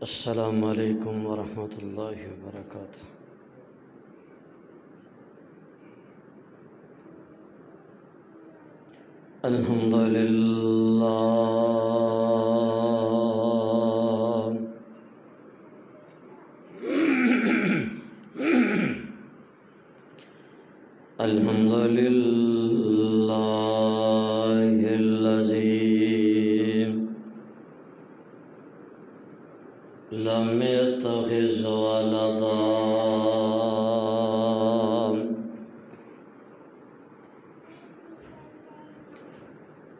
السلام علیکم ورحمۃ اللہ وبرکاتہ۔ الحمد للہ الحمد للہ الذی لم يتخذ ولدا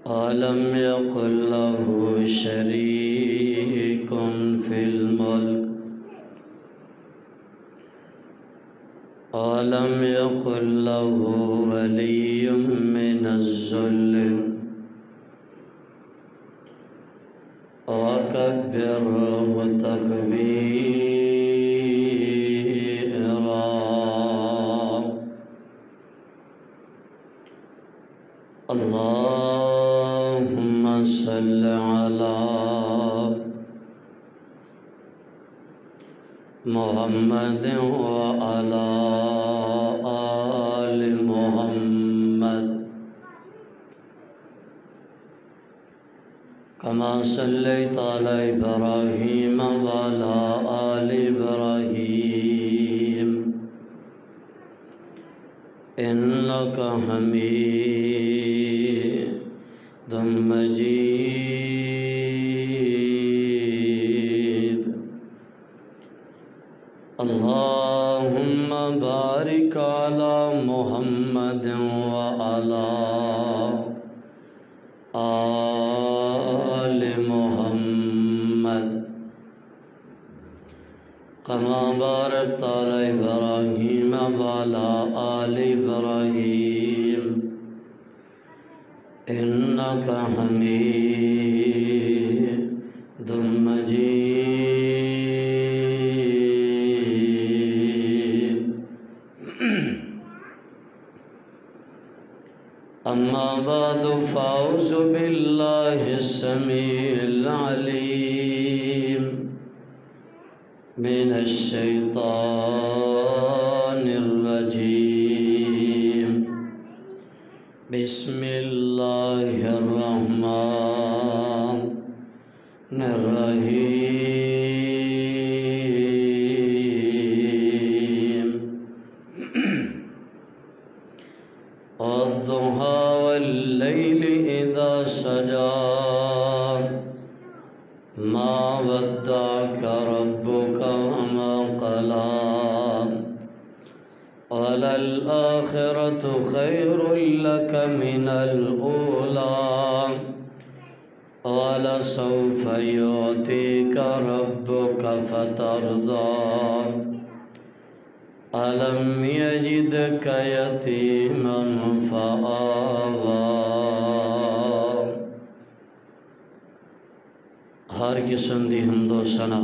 ولم يكن له شريك في الملك ولم يكن له ولي من الذل وكبره تكبيرا۔ اللهم صل على محمد وعلى آل محمد كما صليت على إبراهيم وعلى آل إبراهيم إنك حميد مجيد۔ اللهم بارك على محمد وعلى آل محمد كما باركت على إبراهيم وعلى آل إبراهيم إنك حميد مجيد۔ أما بعد فأعوذ بالله السميع العليم من الشيطان الرجيم۔ بسم الله الرحمن الرحيم۔ والضحى والليل إذا سجى ما ودعك ربك وما قلى وللآخرة خير لك من الأولى ولسوف يعطيك ربك فترضى ألم يجدك يتيما فآوى۔ ہر قسم دی حمد و ثنا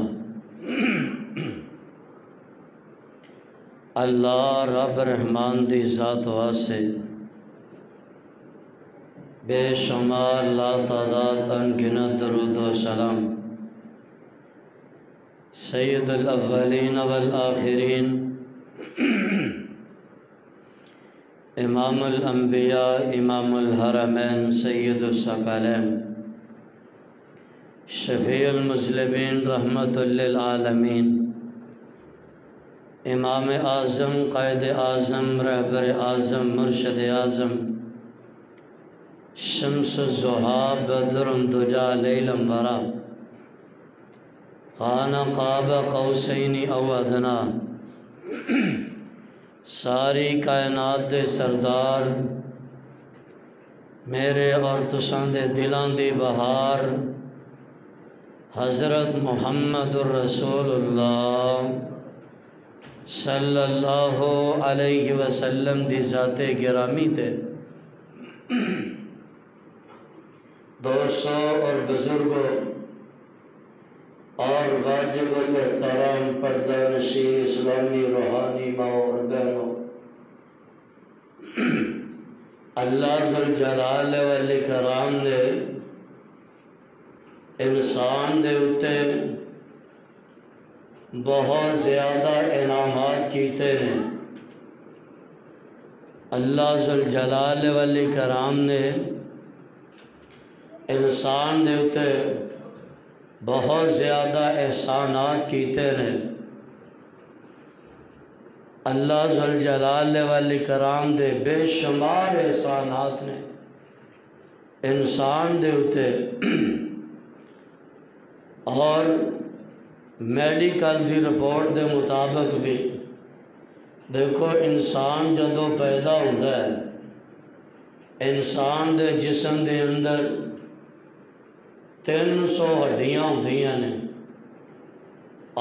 اللہ رب رحمان دی ذات واسطے بے شمار لا تعداد انگنت درود و سلام سید الاولین والآخرین امام الانبیاء امام الحرمین سید الثقلین شفیع المذنبین رحمت للعالمین امام اعظم قائد اعظم رہبر اعظم مرشد اعظم شمس الضحیٰ بدر دجا لیل انورا خانہ قاب قوسین او ادنا ساری کائنات دے سردار میرے اور تساں دے دلاں دی بہار حضرت محمد الرسول اللہ صلی اللہ علیہ وسلم دی ذات گرامی تے دوستوں اور بزرگوں اور واجب الاحترام پردہ نشین اسلامی روحانی ماں اور بہنوں، اللہ ذوالجلال والاکرام نے انسان دے اتے بہت زیادہ انعامات کیتے نے۔ اللہ ذوالجلال والاکرام نے انسان دے اتے بہت زیادہ احسانات کیتے نے۔ اللہ ذوالجلال والاکرام دے بے شمار احسانات نے انسان دے اتے، اور میڈیکل دی رپورٹ دے مطابق بھی دیکھو انسان جدو پیدا ہوتا ہے، انسان دے جسم دے اندر 300 ہڈیاں ہوندیاں نے،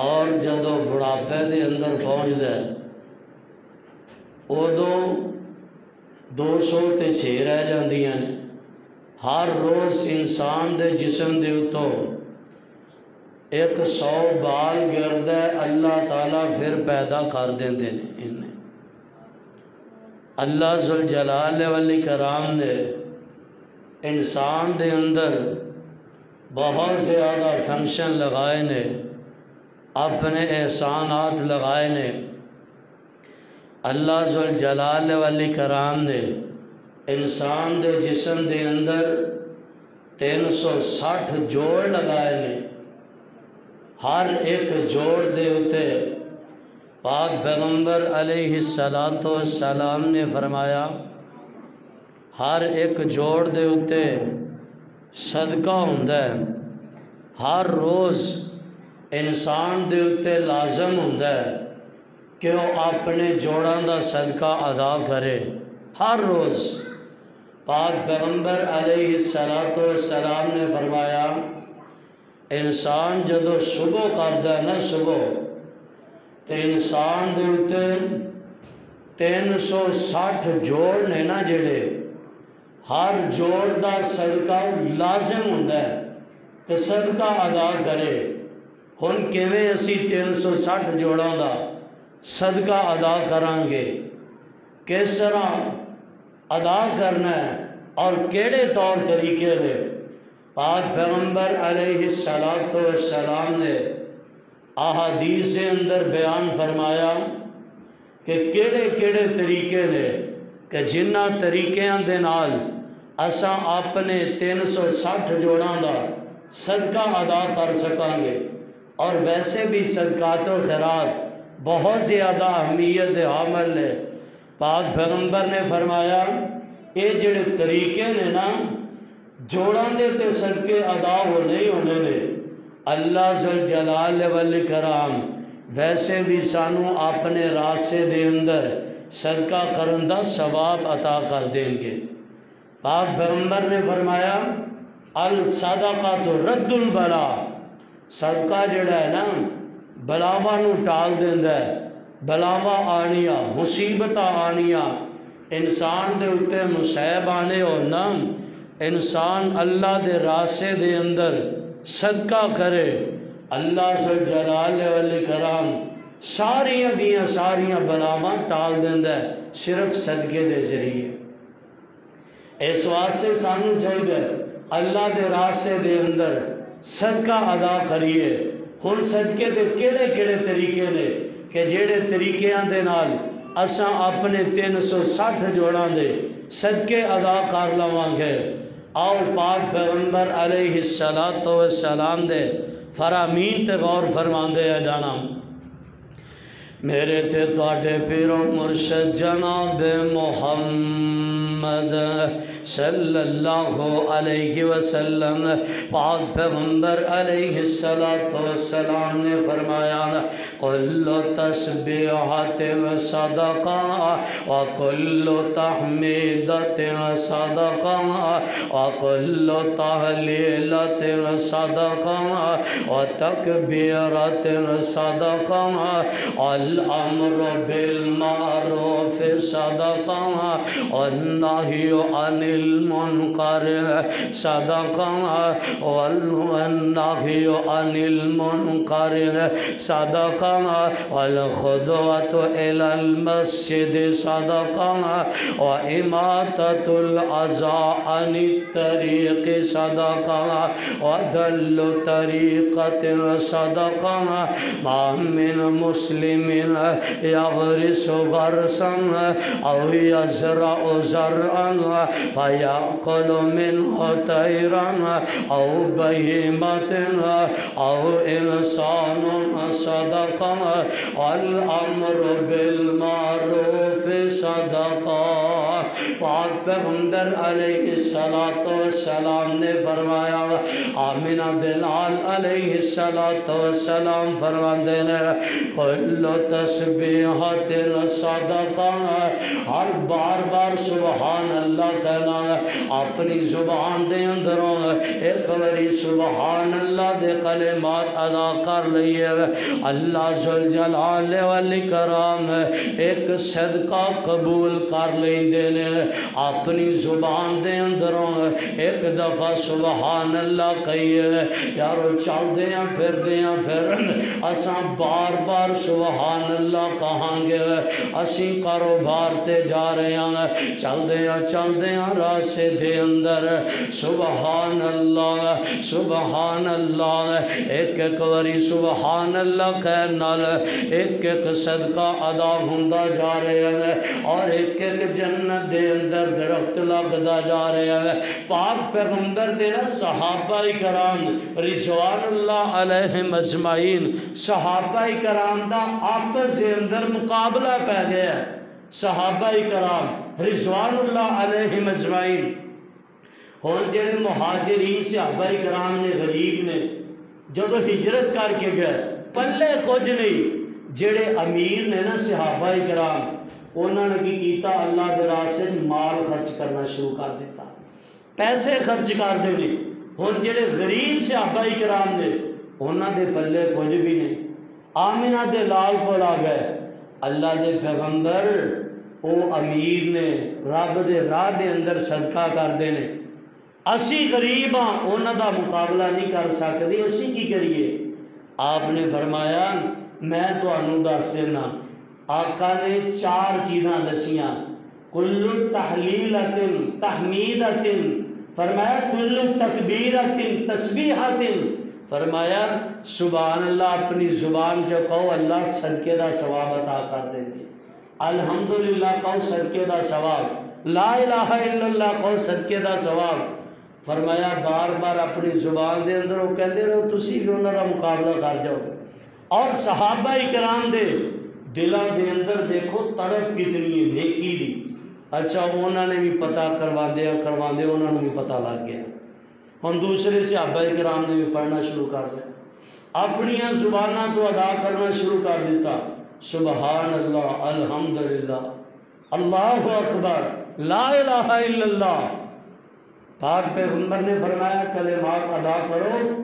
اور جدو بڑھاپے دے اندر پہنچتا ہے ادو 206 رہ جاندیاں نے۔ ہر روز انسان دے جسم دے اتوں 100 بال گرد ہے، اللہ تعالیٰ پھر پیدا کر دیندے نے انہیں۔ اللہ ذوالجلال والاکرام نے انسان دے اندر بہت زیادہ فنکشن لگائے نے، اپنے احسانات لگائے نے۔ اللہ ذوالجلال والاکرام نے انسان دے جسم دے اندر 360 جوڑ لگائے نے۔ ہر ایک جوڑ دے اتے پاک پیغمبر علیہ السلام نے فرمایا ہر ایک جوڑ دے اتے صدقہ ہوندہ ہے۔ ہر روز انسان دے اتے لازم ہوندہ ہے کہ وہ اپنے جوڑاں دا صدقہ ادا کرے۔ ہر روز پاک پیغمبر علیہ السلام نے فرمایا انسان جدو صبح کردا ہے نا، صبح تے انسان دے اتے 360 جوڑ نے نا جڑے، ہر جوڑ دا صدقہ لازم ہوندہ ہے کہ صدقہ ادا کرے۔ ہن کیویں اسی 360 جوڑاں دا صدقہ ادا کران گے، کس طرح ادا کرنا ہے اور کیڑے طور طریقے نے؟ پاک پیغمبر علیہ السلام نے احادیث اندر بیان فرمایا کہ کیڑے کیڑے طریقے نے کہ جنہ طریقیاں دے نال اساں اپنے 360 جوڑاں دا صدقہ ادا کر سکاں گے۔ اور ویسے بھی صدقات و خیرات بہت زیادہ اہمیت حامل نے۔ پاک پیغمبر نے فرمایا یہ جڑے طریقے نے نا جوڑاں دے تے صدقے ادا ہونے نے۔ اللہ ذوالجلال والاکرام ویسے بھی سانو اپنے راستے دے اندر صدقہ کرن دا ثواب عطا کر دیں گے۔ پاک پیغمبر نے فرمایا الصدقۃ رد البلا، صدقہ جڑا ہے نا بلاواں نو ٹال دیندا ہے۔ بلاواں آنیاں، مصیبتاں آنیاں، انسان دے اتے مصیب آنے ہونا، انسان اللہ دے راستے دے اندر صدقہ کرے، اللہ ذوالجلال والاکرام ساریاں بلاواں ٹال دیندا ہے صرف صدقے دے ذریعے۔ اس واسطے سانو چاہیے اللہ دے راستے دے اندر صدقہ ادا کریے۔ ہن صدقے دے کیڑے کیڑے طریقے نے کہ جڑے طریقیاں دے نال اساں اپنے 360 جوڑاں دے صدقے ادا کر لواں گے۔ آؤ پاک پیغمبر علیہ السلام دے فرامین تے غور فرماندے ہیں جانا۔ میرے تے تواڈے پیرو مرشد جناب محمد صلی اللہ علیہ وسلم پاک پیغمبر علیہ السلام نے فرمایا کل تسبیحۃ صدقہ وکل تحمیدۃ صدقہ وکل تہلیلۃ صدقہ وتکبیرۃ صدقہ الامر بالمعروف صدقہ والنہی والنهي عن المنكر صدقة والنهي عن المنكر صدقة والخطوة إلى المسجد صدقة وإماتة الأذى عن الطريق صدقة ودل طريقة صدقة ما من مسلم يغرس غرسا أو يزرع زرعا فيأكل منه طيرا أو بهيمة أو إنسان صدقة والأمر بالمعروف صدقة پاک پیغمبر علیہ السلام نے فرمایا آمینہ بلال علیہ السلام فرماندے نے کل تسبیحت صدقہ ہر بار سبحان اللہ کہنا اپنی زبان دے اندروں ایک وری سبحان اللہ دے کلمات ادا کر لئیے اللہ ذوالجلال والاکرام ایک صدقہ قبول کر لیں دینے اپنی زبان دے اندروں ایک دفعہ سبحان اللہ کہیے یارو چل دیاں پھر اساں بار سبحان اللہ کہاں گے اسی کاروبار تے جا رہے ہیں چل دیاں راستے دے اندر سبحان اللہ ایک واری سبحان اللہ کہنے نال ایک صدقہ ادا ہوندا جا رہے ہیں اور ایک جنت دے اندر درخت لگدا جا رہے ہیں پاک پیغمبر دے صحابہ کرام رضوان اللہ علیہم اجمعین صحابہ کرام دا آپس دے اندر مقابلہ پہ گیا ہے صحابہ کرام رضوان اللہ علیہم اجمعین اور جڑے مہاجرین صحابہ کرام نے غریب نے جب ہجرت کر کے گئے پلے کچھ نہیں جڑے امیر نے نا صحابہ کرام انہوں نے بھی کیتا اللہ دے راستے مال خرچ کرنا شروع کر دیتا پیسے خرچ کر دینے اور جڑے غریب صحابہ کرام نے انہوں دے پلے کچھ بھی نہیں آمینہ دے لال کو لا گئے اللہ دے پیغمبر او امیر نے رب دے راہ دے اندر صدقہ کر دینے اسی غریب ہاں انہوں دا مقابلہ نہیں کر سکتے اسی کی کریے آپ نے فرمایا میں تو انہوں دس دینا آقا نے 4 چیزاں دسیاں کل تحلیلت تحمیدت فرمایا کل تکبیرت تسبیحت فرمایا سبحان اللہ اپنی زبان جو کہو اللہ صدقے دا ثواب عطا کر دیں گے الحمدللہ کہو صدقے دا ثواب لا الہ الا اللہ کہو صدقے دا ثواب فرمایا بار اپنی زبان دے اندر وہ کہندے رہو تسی بھی انہاں دا مقابلہ کر جاؤ اور صحابہ کرام دے دلوں دے اندر دیکھو تڑپ کتنی ہے نیکی دی اچھا انہوں نے بھی پتہ کروا دیا انہوں نے بھی پتہ لگ گیا ہم دوسرے صحابہ کرام نے بھی پڑھنا شروع کر دیا اپنی زبانہ تو ادا کرنا شروع کر دیتا سبحان اللہ الحمدللہ اللہ اکبر لا الہ الا اللہ پاک پیغمبر نے فرمایا کلمات ادا کرو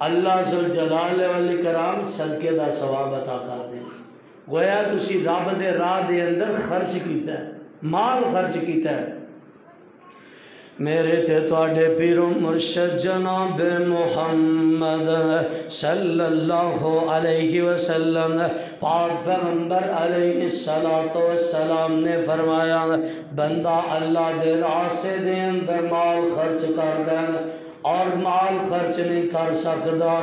اللہ ذوالجلال والاکرام صدقے دا ثواب عطا کر دیں گویا تسی رب دے راہ دے اندر خرچ کیتا ہے مال خرچ کیتا ہے میرے تے تواڈے پیر و مرشد جناب محمد صلی اللہ علیہ وسلم پاک پیغمبر علیہ السلام نے فرمایا بندہ اللہ دے راستے دے اندر مال خرچ کر دیں اور مال خرچ نہیں کر سکتا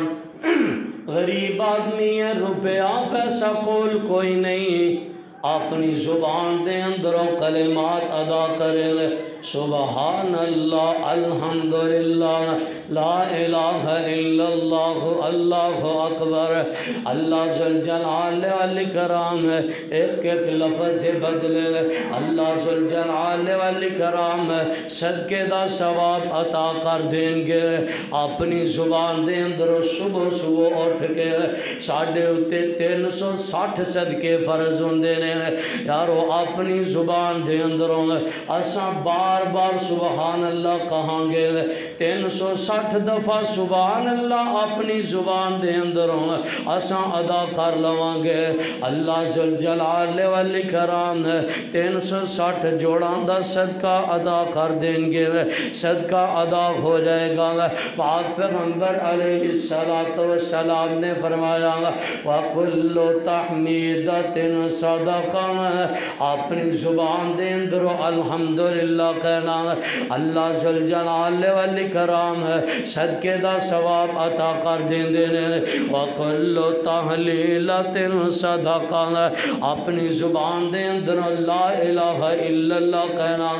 غریب آدمی ہے روپیہ پیسہ کول کوئی نہیں اپنی زبان دے اندروں کلمات ادا کرے سبحان اللہ الحمدللہ لا الہ الا اللہ اللہ اکبر اللہ ذوالجلال والاکرام ایک لفظ سے بدلے اللہ ذوالجلال والاکرام صدقے دا ثواب عطا کر دیں گے اپنی زبان دے اندر صبح اٹھ کے ساڑھے اتے 360 صدقے فرض ہوندے نے یارو اپنی زبان دے اندروں اساں بار بار سبحان اللہ کہاں گے 360 دفعہ سبحان اللہ اپنی زبان دے اندروں اساں ادا کر لواں گے اللہ ذل جلال والاکرام 360 جوڑاں دا صدقہ ادا کر دیں گے صدقہ ادا ہو جائے گا پاک پیغمبر علیہ السلام نے فرمایا وَكُلُّ تَحْمِيدَةٍ صَدَقَةٍ اپنی زبان دے اندر الحمدللہ کہنا اللہ ذل جلال والاکرام صدقے دا ثواب عطا کر دیں دینے وَكُلُّ تَحْلِيلَةٍ صَدَقَةٍ اپنی زبان دے اندر لا الہ الا اللہ کہنا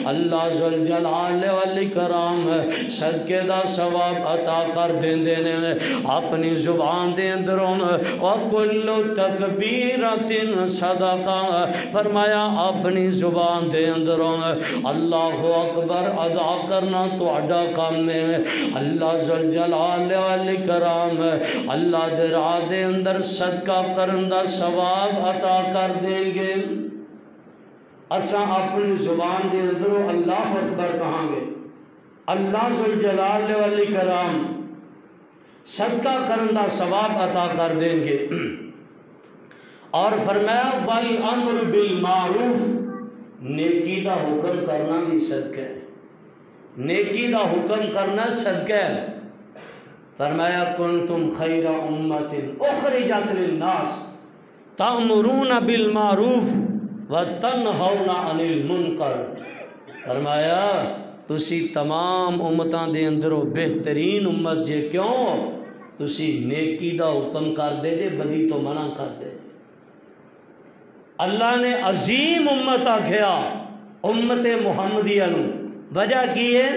اللہ ذل جلال والاکرام صدقے دا ثواب عطا کر دیں دینے اپنی زبان دے اندر وَكُلُّ تَكْبِيرَةٍ صَدَقَةٍ فرمایا اپنی زبان دے اندر اللہ اکبر ادا کرنا تو اڈا کام ہے اللہ ذل جلال والاکرام اللہ دے راہ دے اندر صدقہ کرن دا ثواب عطا کر دیں گے اساں اپنی زبان دے اندر اللہ اکبر کہاں گے اللہ ذل جلال والاکرام صدقہ کرن دا ثواب عطا کر دیں گے اور فرمایا وَالْأَمْرُ بِالْمَعْرُوفِ نیکی دا حکم کرنا بھی صدقہ ہے نیکی دا حکم کرنا صدقہ ہے فرمایا کنتم خیر امت اخرجت للناس تأمرون بالمعروف وتنہون عن المنکر فرمایا تسی تمام امتان دے اندروں بہترین امت جے کیوں تسی نیکی دا حکم کر دے جے بدی تو منع کر دے اللہ نے عظیم امت آکھیا امت محمدیہ نو وجہ کی ہے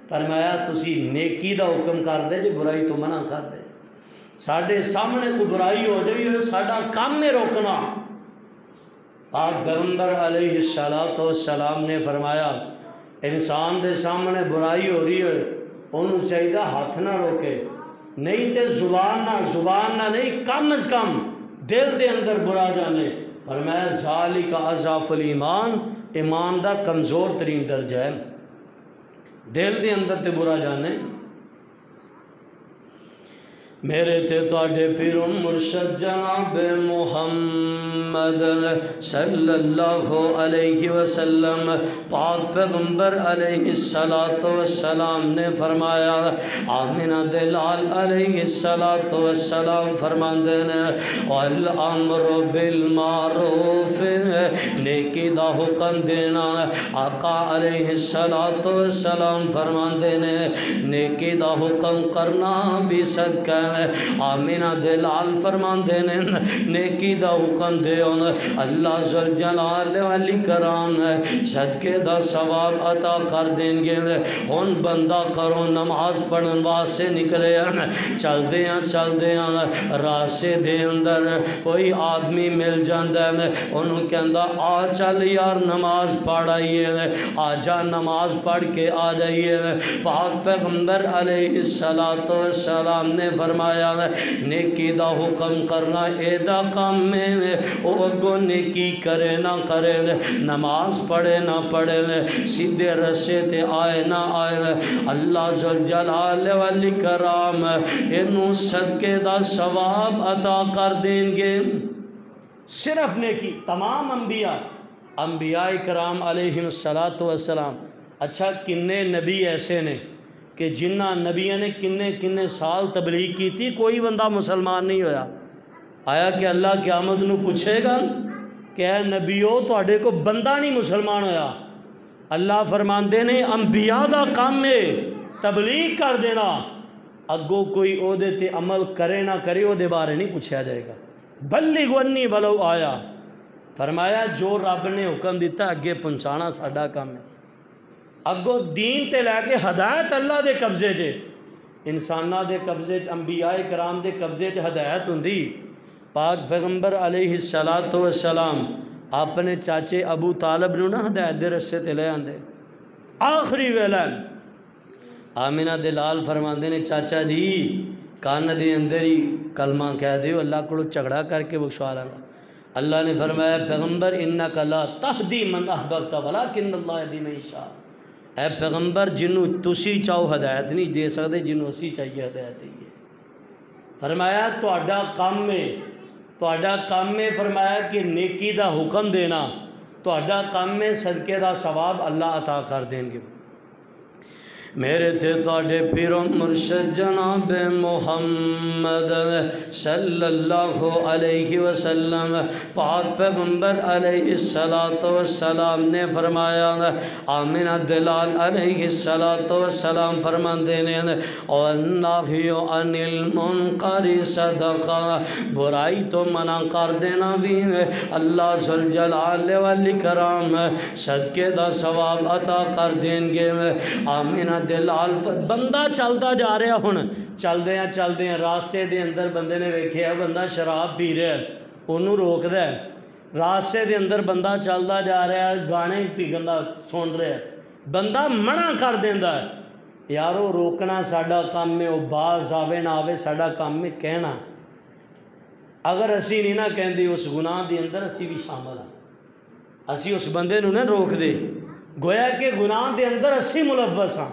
فرمایا تسی نیکی دا حکم کر دے جے برائی تو منع کر دے ساڑھے سامنے کو برائی ہو جائے ساڑھا کام میں روکنا پاک پیغمبر علیہ السلام نے فرمایا انسان دے سامنے برائی ہو رہی ہے انہوں چاہیے ہاتھ نہ روکے نہیں تے زبان نہ نہیں کم از کم دل دے اندر برا جانے فرمایا ذالک اضعف الایمان ایمان دا کمزور ترین درجہ ہے دل دے اندر تے برا جانے میرے تے تواڈے پیر مرشد جناب محمد صلی اللہ علیہ وسلم پاک پیغمبر علیہ السلام نے فرمایا آمینہ دلال علیہ السلام فرماندے نے والامر بالمعروف نیکی دا حکم دینا آقا علیہ السلام فرماندے نے نیکی دا حکم کرنا بھی صدقہ آمینہ دلال فرمان دینے نیکی دا حکم دے اللہ ذل جلال والاکرام صدقے دا ثواب عطا کر دیں گے ان بندہ کرو نماز پڑھن واسے نکلے چل دیاں راسے دے اندر کوئی آدمی مل جاندہ ہے انہوں کہندہ آ چل یار نماز پڑھ آئیے آ جا نماز پڑھ کے آ جائیے پاک پیغمبر علیہ السلام نے فرمایا نیکی دا حکم کرنا اے دا کام میں او اگو نیکی کرے نہ کرے نماز پڑھے نہ پڑھے سیدھے رسے تے آئے نہ آئے اللہ ذل جلال والاکرام انہوں صدقے دا ثواب عطا کر دیں گے صرف نیکی تمام انبیاء کرام علیہ السلام اچھا کنے نبی ایسے نے کہ جنہ نبیوں نے کنے سال تبلیغ کی تھی کوئی بندہ مسلمان نہیں ہویا آیا کہ اللہ قیامت نو پوچھے گا کہ اے نبیو تواڈے کو بندہ نہیں مسلمان ہویا اللہ فرماندے نے انبیاء دا کام ہے تبلیغ کر دینا اگو کوئی او دے تے عمل کرے نہ کرے او دے بارے نہیں پوچھا جائے گا بلغ انی ولو آیا فرمایا جو رب نے حکم دیتا اگے پہنچانا ساڈا کام ہے اگو دین تے لے کے ہدایت اللہ دے قبضے جے انسانہ دے قبضے انبیاء کرام دے قبضے جے ہدایت ہوندی پاک پیغمبر علیہ السلام اپنے چاچے ابو طالب نو نہ ہدایت دے رسے تے لے آندے آخری ویلہ آمینہ دلال فرماندے نے چاچا جی کان دے اندر ہی کلمہ کہہ دیو اللہ کو جھگڑا کر کے بخشوا لانا اللہ نے فرمایا پیغمبر انک لا تہدی من احببت ولکن اللہ یہدی من یشاء اے پیغمبر جنوں تسی چاہو ہدایت نہیں دے سکتے، جنوں اسی چاہیے ہدایت دئیے۔ فرمایا تہاڈا کام ہے فرمایا کہ نیکی دا حکم دینا، تہاڈا کام ہے صدقے دا ثواب اللہ عطا کر دیں گے۔ میرے تے تواڈے پیر و مرشد جناب محمد صلی اللہ علیہ وسلم پاک پیغمبر علیہ السلام نے فرمایا، آمنہ دلال علیہ السلام فرماندے نے، وَالنَّهْيُ عَنِ الْمُنْكَرِ صَدَقَةٌ، برائی تو منع کر دینا بھی اللہ ذوالجلال والاکرام صدقے دا ثواب عطا کر دیں گے۔ آمنہ دلال بندہ چلتا جا رہا، ہن چلدے ہیں راستے دے اندر بندے نے ویکھیا بندہ شراب پی رہا ہے، انہوں روک دے، راستے دے اندر بندہ چلتا جا رہا ہے گانے پیگندا سن رہا ہے، بندہ منع کر دیندا ہے، یارو روکنا ساڈا کام ہے، وہ باز آوے نہ آوے ساڈا کام ہے کہنا، اگر اسی نہیں نہ کہندے اس گناہ دے اندر اسی بھی شامل ہیں، اسی اس بندے نوں نہ روک دے، گویا کہ گناہ دے اندر اسی ملوث ہاں۔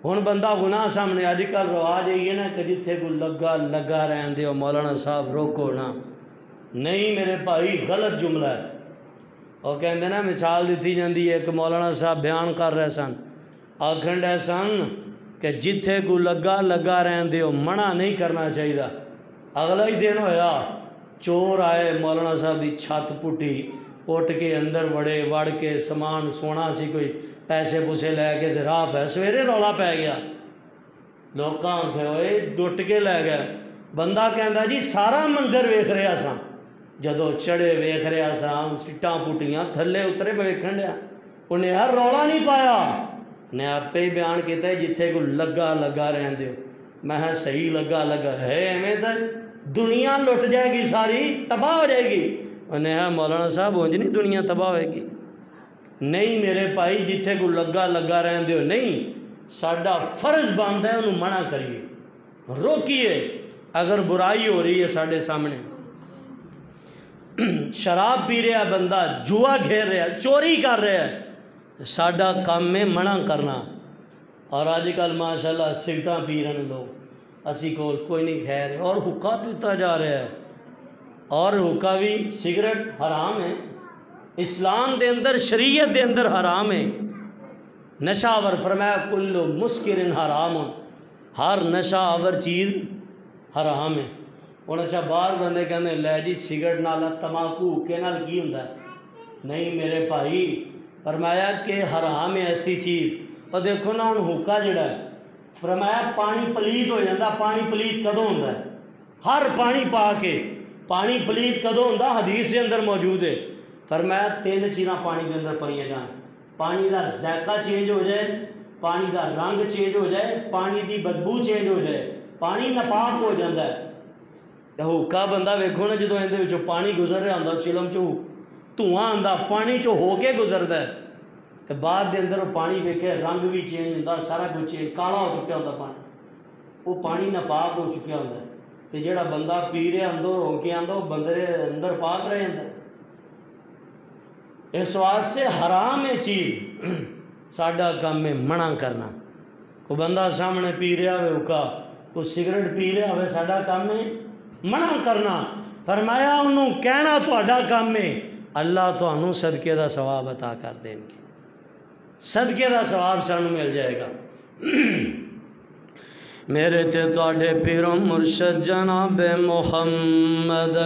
ہن بندہ گناہ سامنے اج کل رواج ہے نا کہ جتھے کوئی لگا رہن دے مولانا صاحب روکو نا، نہیں میرے بھائی غلط جملہ ہے۔ وہ کہندے نا مثال دیتی جاندی ہے کہ مولانا صاحب بیان کر رہے سن، آکھن ڈے سن کہ جتھے کوئی لگا رہن دے منع نہیں کرنا چاہیے۔ اگلا ہی دن ہویا چور آئے مولانا صاحب دی چھت پٹ کے اندر وڑ کے سامان سونا سی کوئی پیسے پوسے لے کے راہ پہ سویرے رولا پی گیا، لوکاں آکھے ہوئے ڈٹ کے لے گئے، بندہ کہندا جی سارا منظر ویکھ رہا سا، جدو چڑھے ویکھ رہا سا سٹاں پٹیاں تھلے اترے میں ویکھن ڈیا، انہیں ہر رولا نہیں پایا، نے آپ ہی بیان کیتا ہے جتھے کو لگا رہن دیو، میں ہاں صحیح لگا ہے ایویں تے دنیا لٹ جائے گی ساری تباہ ہو جائے گی، انہیں ہاں مولانا صاحب ہونج نہیں دنیا تباہ ہوئے گی، نہیں میرے بھائی جتھے کو لگا رہن دیو نہیں، ساڈا فرض بنتا ہے انہوں منع کریے، روکیے، اگر برائی ہو رہی ہے ساڈے سامنے، شراب پی رہا بندہ، جوا کھیل رہا، چوری کر رہا ہے، ساڈا کام میں منع کرنا، اور آج کل ماشاءاللہ سگٹاں پی رہے ہیں لوگ، اسی کو کوئی نہیں خیر، اور حکا پیتا جا رہا ہے، اور حکا بھی سگریٹ حرام ہے، اسلام دے اندر شریعت دے اندر حرام ہے، نشہ آور فرمایا کل مسکر حرام، ہر نشہ آور چیز حرام ہے۔ اور اچھا بعض بندے کہنے لے جی سگریٹ نال تماکو کے نال کی ہوندا ہے، نہیں میرے بھائی فرمایا کہ حرام ہے ایسی چیز، اور دیکھو نا ہن حکا جڑا ہے فرمایا پانی پلیت ہو جاتا، پانی پلیت کدوں ہوندا ہے؟ ہر پانی پا کے پانی پلیت کدوں ہوندا؟ حدیث کے اندر موجود ہے، فرمایا 3 چیزاں پانی کے اندر پائیاں جان، پانی دا ذائقہ چینج ہو جائے، پانی دا رنگ چینج ہو جائے، پانی دی بدبو چینج ہو جائے، پانی ناپاک ہو جاتا ہے۔ حکا بندہ ویکھو نا جدوں اندر وچوں پانی گزر رہا ہوندا، چلم چوں دھواں آندا، پانی چوں ہو کے گزردا ہے، تے بعد دے اندر وہ پانی ویکھے رنگ بھی چینج ہوندا، سارا کچھ چینج کالا ہو چکا ہوندا پانی، وہ پانی ناپاک ہو چکا ہوندا ہے، تے جڑا بندہ پی رہا اندر ہو کے آندا وہ بندے اندر پاک رہ جاندا ہے۔ اس واسطے حرام ہے چیز، ساڈا کام ہے منع کرنا، کوئی بندہ سامنے پی رہا ہوئے حکا، کوئی سگریٹ پی رہا ہوئے، ساڈا کام ہے منع کرنا، فرمایا انہوں کہنا تہاڈا کام ہے، اللہ تانوں صدقے دا ثواب عطا کر دیں گے، صدقے دا ثواب سانوں مل جائے گا۔ میرے تے تواڈے پیر و مرشد جناب محمد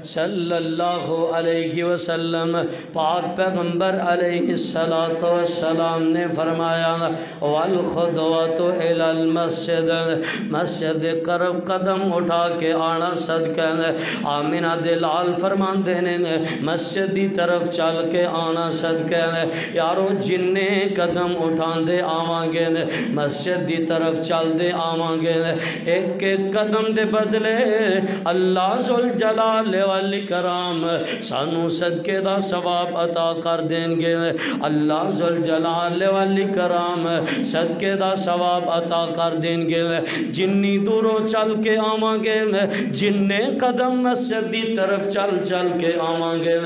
صلی اللہ علیہ وسلم پاک پیغمبر علیہ السلام نے فرمایا والخطوۃ الی المسجد، مسجد قرب قدم اٹھا کے آنا صدقہ، آمنہ دلال فرماندے نے مسجد دی طرف چل کے آنا صدقہ، یارو جننے قدم اٹھان دے آواں گے مسجد دی طرف چل دے آواں جاواں گے ایک ایک قدم دے بدلے اللہ ذوالجلال والاکرام سانو صدقے دا ثواب عطا کر دیں گے اللہ ذوالجلال والاکرام صدقے دا ثواب عطا کر دیں گے جنی دوروں چل کے آواں گے جننے قدم مسجد دی طرف چل چل کے آواں گے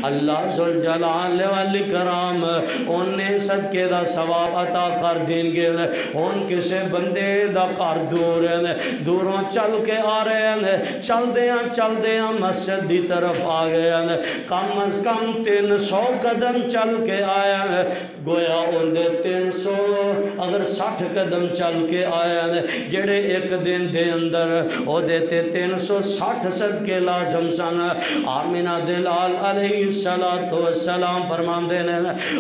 اللہ ذوالجلال والاکرام انہیں صدقے دا ثواب عطا کر دیں گے ان کسے بندے دا گھر دور ہے دوروں چل کے آ رہے ہیں چل دیاں مسجد دی طرف آ گئے ہیں کم از کم 300 قدم چل کے آیا ہے گویا ان دے 300 اگر 60 قدم چل کے آیا ہے جڑے ایک دن دے اندر او دیتے 360 صدقے لازم سن آمینہ دلال علیہ السلام فرمان دینے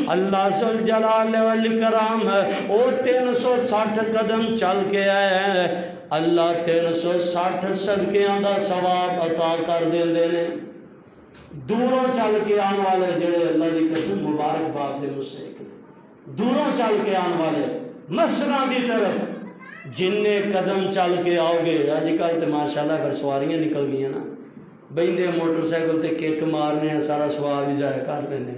اللہ ذوالجلال والاکرام او 360 قدم چل کے آئے ہیں اللہ 360 صدقیاں دا ثواب عطا کر دیں دینے دوروں چل کے آن والے جڑے اللہ دی قسم مبارک بات دے مستحق دوروں چل کے آن والے مسجداں دی طرف جننے قدم چل کے آؤ گے آج کل تے ماشاءاللہ پھر سواریاں نکل گئی نا بہندے موٹر سائیکل تے کیک مارنے ہیں سارا سواب ہی ضائع کر لینے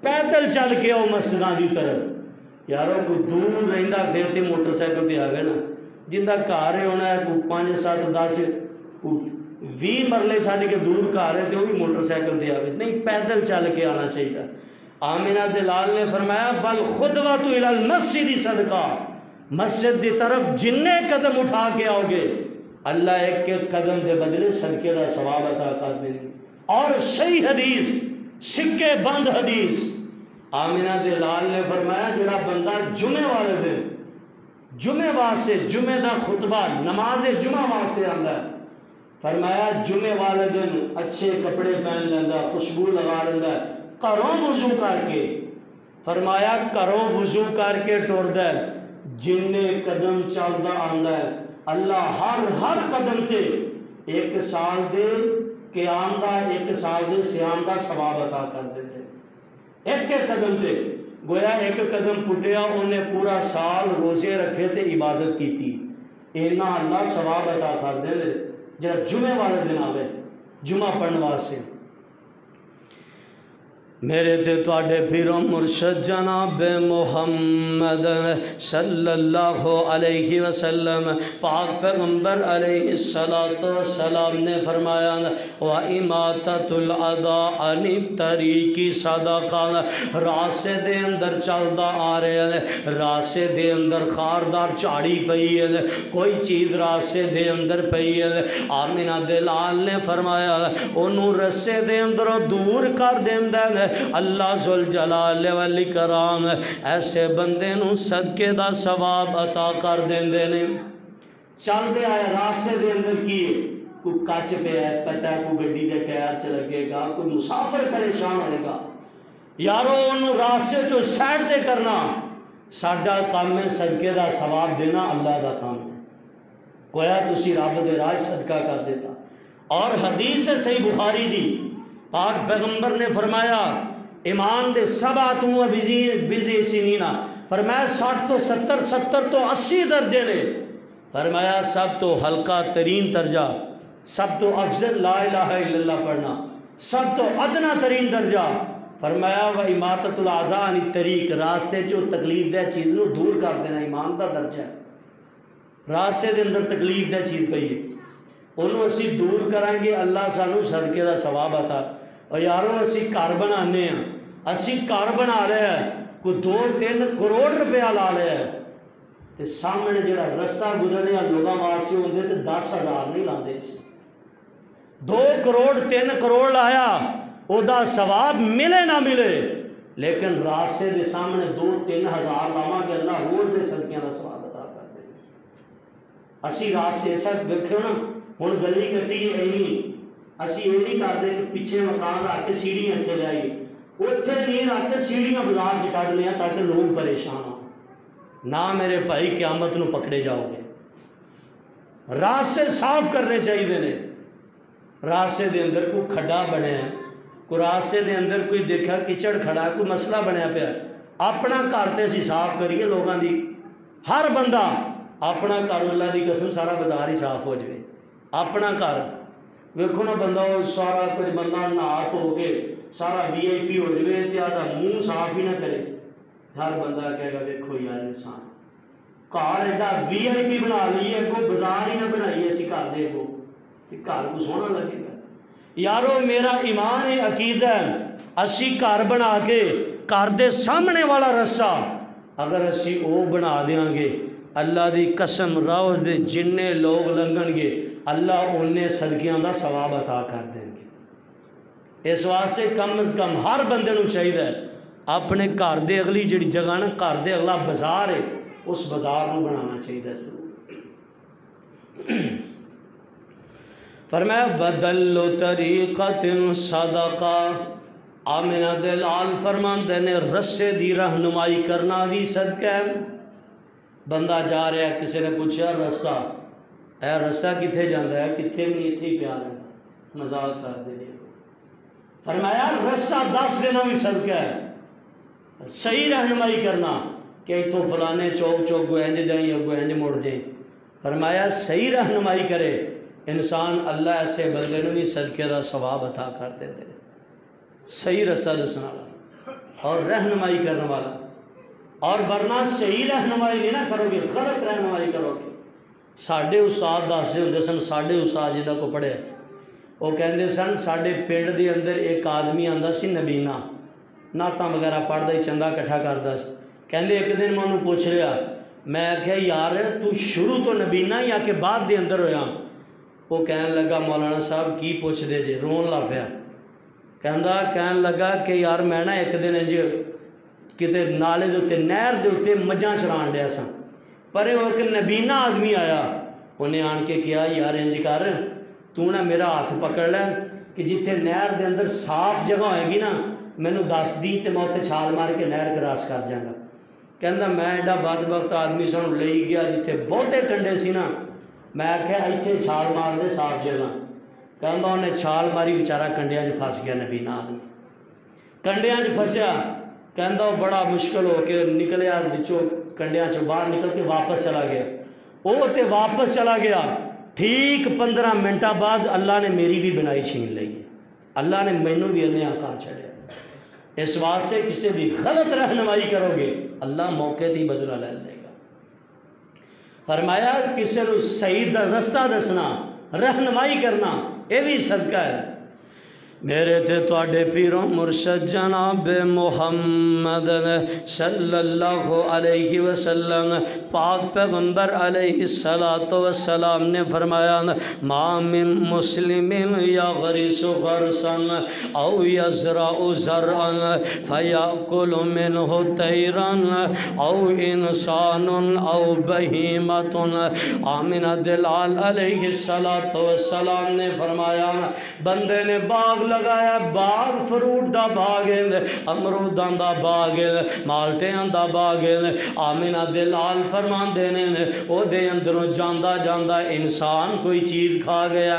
پیدل چل کے آؤ مسجداں دی طرف یارو کوئی دور رہندا پھر تے موٹر سائیکل تے آوے نا جندہ گھر ہونا ہے کوئی 5 7 10 20 مرلے چھاڑ کے دور گھر ہے تو وہ بھی موٹر سائیکل تے آوے نہیں پیدل چل کے آنا چاہیے آمینہ دلال نے فرمایا بل خدوۃ الی المسجد صدقہ مسجد دی طرف جننے قدم اٹھا کے آؤ گے اللہ ایک ایک قدم دے بدلے صدقے دا ثواب عطا کر دیں گے اور صحیح حدیث سکے بند حدیث آمینہ دلال نے فرمایا جڑا بندہ جمعے والے دن جمعے واسطے جمعے دا خطبہ نماز جمعہ واسطے آندا ہے فرمایا جمعے والے دن اچھے کپڑے پہن لیندہ خوشبو لگا لیندہ کروں وضو کر کے فرمایا کروں وضو کر کے ٹور دے جننے قدم چلدا آندا ہے اللہ ہر قدم تے 1 سال دے قیام دا 1 سال دے صیام دا ثواب عطا کر دے ایک قدم تے گویا 1 قدم پٹیا انہیں پورا سال روزے رکھے تے عبادت کی تھی اینا اللہ ثواب عطا کر دے جڑا جمعے والے دن آوے جمعہ پڑھنے واسطے میرے تے تواڈے پیر و مرشد جناب محمد صلی اللہ علیہ وسلم پاک پیغمبر علیہ السلام نے فرمایا وَإِمَاتَةُ الْعَدَىٰ عَنِ الطَّرِيقِ صَدَقَةٌ راستے دے اندر چلدا آ رہے ہیں راستے دے اندر خاردار چاڑی پئی ہے کوئی چیز راستے دے اندر پئی ہے آمینہ دلال نے فرمایا انہوں رسے دے اندر دور کر دیندا ہے اللہ ذوالجلال والاکرام ایسے بندے نو صدقے دا ثواب عطا کر دیندے نے چل دے آئے راستے دے اندر کی کوئی کچ پہ ہے پتہ ہے کوئی گڈی دے ٹائر چ لگے گا کوئی مسافر پریشان ہوئے گا یارو انہوں راستے جو سائڈ دے کرنا ساڈا کام ہے صدقے دا ثواب دینا اللہ دا کام ہے گویا تسی رب دے راہ صدقہ کر دیتا اور حدیث صحیح بخاری دی پاک پیغمبر نے فرمایا ایمان دے 7 بزی سنینا فرمایا 60 تو 70 تو 80 درجے نے فرمایا سب تو ہلکا ترین درجہ سب تو افضل لا الہ الا اللہ پڑھنا سب تو ادنا ترین درجہ فرمایا وَإِمَاتَةُ الْعَذَىٰ عَنِ الطَّرِيقِ راستے جو تکلیف دہ چیز نو دور کر دینا ایمان دا درجہ ہے راستے دے اندر تکلیف دہ چیز پئی ہے انہوں اسی دور کریں گے اللہ سانو صدقے دا ثواب عطا اور یارو اسی گھر بنانے ہیں اسی گھر بنا رہے ہیں کوئی 2-3 کروڑ روپیہ لا رہے ہیں تے سامنے جڑا رستہ گزرنے لوگاں واسطے ہوندے تے 10,000 نہیں لاندے اسی 2 کروڑ 3 کروڑ لایا او دا ثواب ملے نہ ملے لیکن راستے دے سامنے 2-3 ہزار لاواں گے اللہ روز دے صدقیاں دا ثواب عطا کر دے اسی راستے اچھا دیکھو نا ہن گلی کٹی گئی ایویں اسی یہ نہیں کرتے کہ پیچھے مکان رکھ کے سیڑھیاں اتنے لے آئیے اتنے نہیں رکھ کے سیڑھیاں بازار چ کر لیا تاکہ لوگ پریشان ہوں نہ میرے بھائی قیامت نو پکڑے جاؤ گے راستے صاف کرنے چاہیے نے راستے دے اندر کوئی کھڈا بنیا کوئی راستے دے اندر کوئی دیکھا کچڑ کھڑا کوئی مسئلہ بنیا پیا اپنا گھر تے اسی صاف کریے لوگاں دی ہر بندہ اپنا گھر اللہ دی قسم سارا بازار ہی صاف ہو جائے. اپنا گھر ویکھو نا بندہ سارا کچھ بندہ نہا دھو کے سارا VIP ہو جائے تے آدھا منہ صاف ہی نہ کرے. ہر بندہ کہے گا دیکھو یار انسان گھر ایڈا VIP بنا لیے اگوں بازار ہی نہ بنائیے اسی گھر دے اگوں کہ گھر کو سونا لگے گا. یارو میرا ایمان ہے عقیدہ ہے اسی گھر بنا کے گھر دے سامنے والا رسہ اگر اسی او بنا دیاں گے اللہ دی قسم راہ دے جننے لوگ لنگن گے اللہ انہیں صدقیاں دا ثواب عطا کر دیں گے. اس واسطے کم از کم ہر بندے نو چاہیے اپنے گھر دے اگلی جڑی جگہ نا گھر دے اگلا بازار ہے اس بازار نو بنانا چاہیے. فرمایا بدل طریقت صدقہ. آمنہ دلال فرماندے نے رسے دی رہنمائی کرنا بھی صدقہ ہے. بندہ جا رہا ہے کسی نے پوچھا رستہ اے رسہ کتھے جاندہ ہے کتھے بھی اتھے ہی پیار ہے مذاق کر دے. فرمایا رسہ دس دینا بھی صدقہ ہے. صحیح رہنمائی کرنا کہ تو فلانے چوک چوک گوینج جائیں یا گوینج مڑ جائیں. فرمایا صحیح رہنمائی کرے انسان اللہ ایسے بندے نے بھی صدقے دا ثواب عطا کر دے دے. صحیح رسہ دسنا والا اور رہنمائی کرنے والا. اور ورنہ صحیح رہنمائی نہیں نہ کرو گے غلط رہنمائی کرو گے. ساڈے استاد دستے ہوندے سن ساڈے استاد جنہاں کو پڑھے وہ کہندے سن ساڈے پنڈ دے اندر ایک آدمی آندا سی نبینا نعتاں وغیرہ پڑھدا ہی چندہ کٹھا کردا سی. کہندے ایک دن میں انہوں پوچھ لیا میں کہا یار تو شروع تو نبینا یا کہ بعد دے اندر ہویا. وہ کہنے لگا مولانا صاحب کی پوچھ دے جے رون لا پیا. کہنے لگا کہ یار میں نا ایک دن انج کتے نالے دے اتے نہر دے اتے مجھاں چران ڈیا سا پر وہ ایک نبینا آدمی آیا انہیں آن کے کیا یار انج کر تو نا میرا ہاتھ پکڑ لے کہ جتھے نہر دے اندر صاف جگہ ہوئے گی نا مینوں دس دی تے میں اتنے چھال مار کے نہر کراس کر جاؤں گا. کہندا میں ایڈا بدبخت آدمی سانوں لے گیا جتھے بہتے کنڈے سی نا میں آخیا ایتھے چھال مار دے صاف جگہ. کہندا انہیں چھال ماری بیچارہ کنڈیاں چ پھس گیا نبینا آدمی کنڈیاں چ پھسیا. کہندا وہ بڑا مشکل ہو کے نکلیا وچوں کنڈیاں چ باہر نکل کے واپس چلا گیا. وہ تے واپس چلا گیا ٹھیک 15 منٹاں بعد اللہ نے میری بھی بنائی چھین لئی. اللہ نے مینوں بھی انہیں کر چھڑیا. اس واسطے کسی بھی غلط رہنمائی کرو گے اللہ موقع تے بدلہ لے لے گا. فرمایا کسی نو صحیح رستہ دسنا رہنمائی کرنا یہ بھی صدقہ ہے. میرے تے تواڈے پیروں مرشد جناب محمد صلی اللہ علیہ وسلم پاک پیغمبر علیہ السلام نے فرمایا ما من مسلم یغرس غرسا او یزرع زرعا فیاکل منہ طیرا او انسان او بہیمت. آمنہ دلال علیہ السلام نے فرمایا بندے نے باغ لگایا باغ فروٹ دا باغ ہے امروداں دا باغ ہے مالٹیاں دا باغ ہے. آمنہ دلال فرمان دینے او دے اندروں جاندہ جاندہ انسان کوئی چیز کھا گیا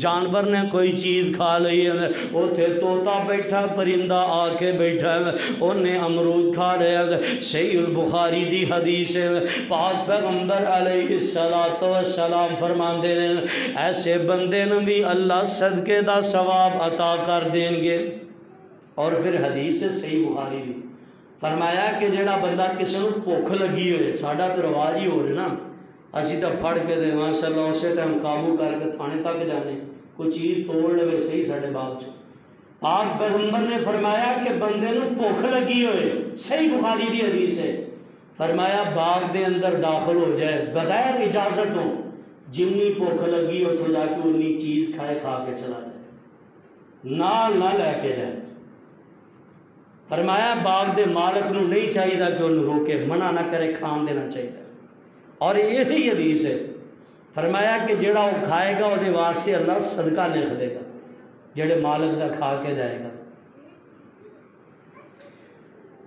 جانور نے کوئی چیز کھا لئی ہے او تھے توتا بیٹھا پرندہ آ کے بیٹھا ہے انہیں امرود کھا رہا ہے. صحیح البخاری دی حدیث ہے پاک پیغمبر علیہ السلام فرمان دینے ایسے بندے نے بھی اللہ صدقے دا ثواب عطا کر دیں گے. اور پھر حدیث ہے صحیح بخاری بھی فرمایا کہ جڑا بندہ کسی کو بھوک لگی ہوئے ساڈا تو رواج ہی ہو رہے نا اسی تو پھڑ کے دے ماشاء اللہ اسی ٹائم قابو کر کے تھانے تک جانے کوئی چیز توڑ لے صحیح ساڈے باغ چ. پاک پیغمبر نے فرمایا کہ بندے نو بھوک لگی ہوئے صحیح بخاری دی حدیث ہے فرمایا باغ دے اندر داخل ہو جائے بغیر اجازت ہو جنی بھوک لگی ہو تو جا کے انی چیز کھائے کھا کے چلا جائے نال نہ لے کے جائے. فرمایا باغ دے مالک نو نہیں چاہیے کہ انہوں روکے منع نہ کرے کھان دینا چاہیے. اور یہی حدیث ہے فرمایا کہ جڑا وہ کھائے گا وہ واسطے اللہ صدقہ لکھ دے گا، جڑے مالک دا کھا کے جائے گا۔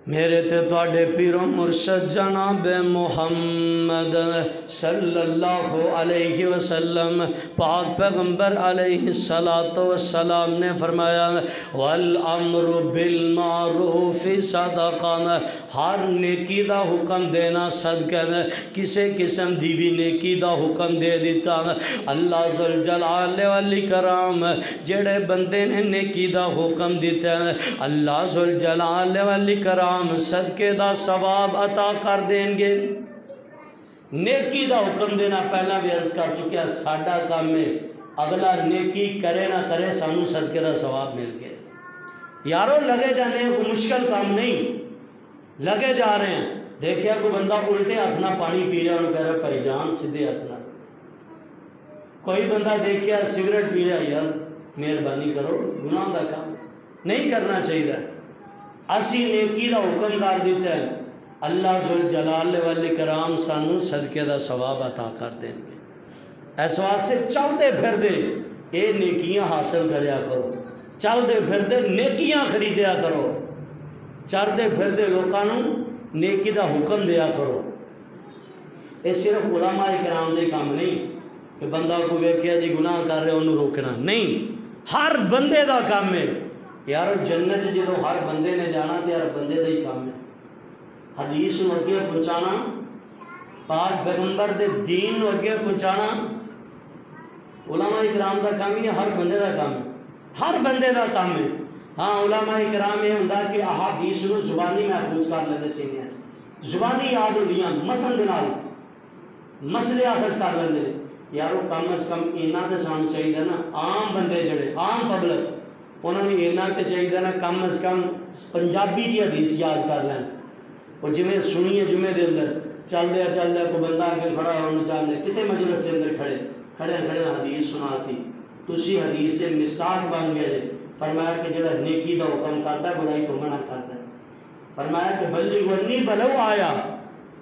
میرے تے تواڈے پیرو مرشد جناب محمد صلی اللہ علیہ وسلم پاک پیغمبر علیہ السلام نے فرمایا والامر بالمعروف صدقہ، ہر نیکی دا حکم دینا صدقہ، کسے قسم دی بھی نیکی دا حکم دے دیتا اللہ ذوالجلال والاکرام جڑے بندے نے نیکی دا حکم دیتا اللہ ذوالجلال والاکرام صدقے دا ثواب عطا کر دیں گے۔ نیکی دا حکم دینا پہلا بھی عرض کر چکے ہیں، ساڈا کام ہے اگلا نیکی کرے نہ کرے سانو صدقے دا ثواب مل گئے۔ یارو لگے جانے ہیں، کوئی مشکل کام نہیں، لگے جا رہے ہیں۔ دیکھیا کوئی بندہ الٹے ہاتھ نہ پانی پی رہا انہوں کہہ رہا بھائی جان سیدھے ہاتھ نہ، کوئی بندہ دیکھیا سگریٹ پی رہا یار مہربانی کرو، گناہ دا کام نہیں کرنا چاہیے۔ اسی نیکی دا حکم کر دیتا ہے اللہ ذوالجلال والاکرام سانو صدقے دا ثواب عطا کر دیں گے۔ اس واسطے چلتے پھر دے اے نیکیاں حاصل کریا کرو، چلتے پھر دے نیکیاں خریدیا کرو، چلتے پھر دے لوکانوں نیکی دا حکم دیا کرو۔ یہ صرف علماء کرام دے کام نہیں کہ بندہ کو ویکھیا جی گناہ کر رہے انہوں روکنا، نہیں، ہر بندے دا کام ہے۔ یارو جنت جدو ہر بندے نے جانا تو ہر بندے دا ہی کام ہے، حدیث نو اگے پہنچانا، پاک پیغمبر دے دین نو اگے پہنچانا علماء کرام دا کام ہی ہے، ہر بندے دا کام ہے، ہر بندے دا کام ہے۔ ہاں علماء کرام یہ ہوندا کہ احادیث نو زبانی محفوظ کر لیندے سینے، زبانی یاد ہوندیاں متن دے نال مسئلے حافظ کر لیندے۔ یارو کم از کم اینا تے سانو چاہیے نا، عام بندے جڑے عام پبلک انہوں نے اینا تے چاہیے نا کم از کم پنجابی جی حدیث یاد کر لیں۔ وہ جویں سنیے جمعے دے اندر چل دیا کوئی بندہ آ کے کھڑا ہونا چاہتے کتے مجلس کے اندر کھڑے حدیث سناتی، تسی حدیث سے مستاق بن گئے۔ فرمایا کہ جڑا نیکی دا حکم کرتا ہے برائی تو منع کرتا ہے۔ فرمایا کہ بلغ عنی بلو آیا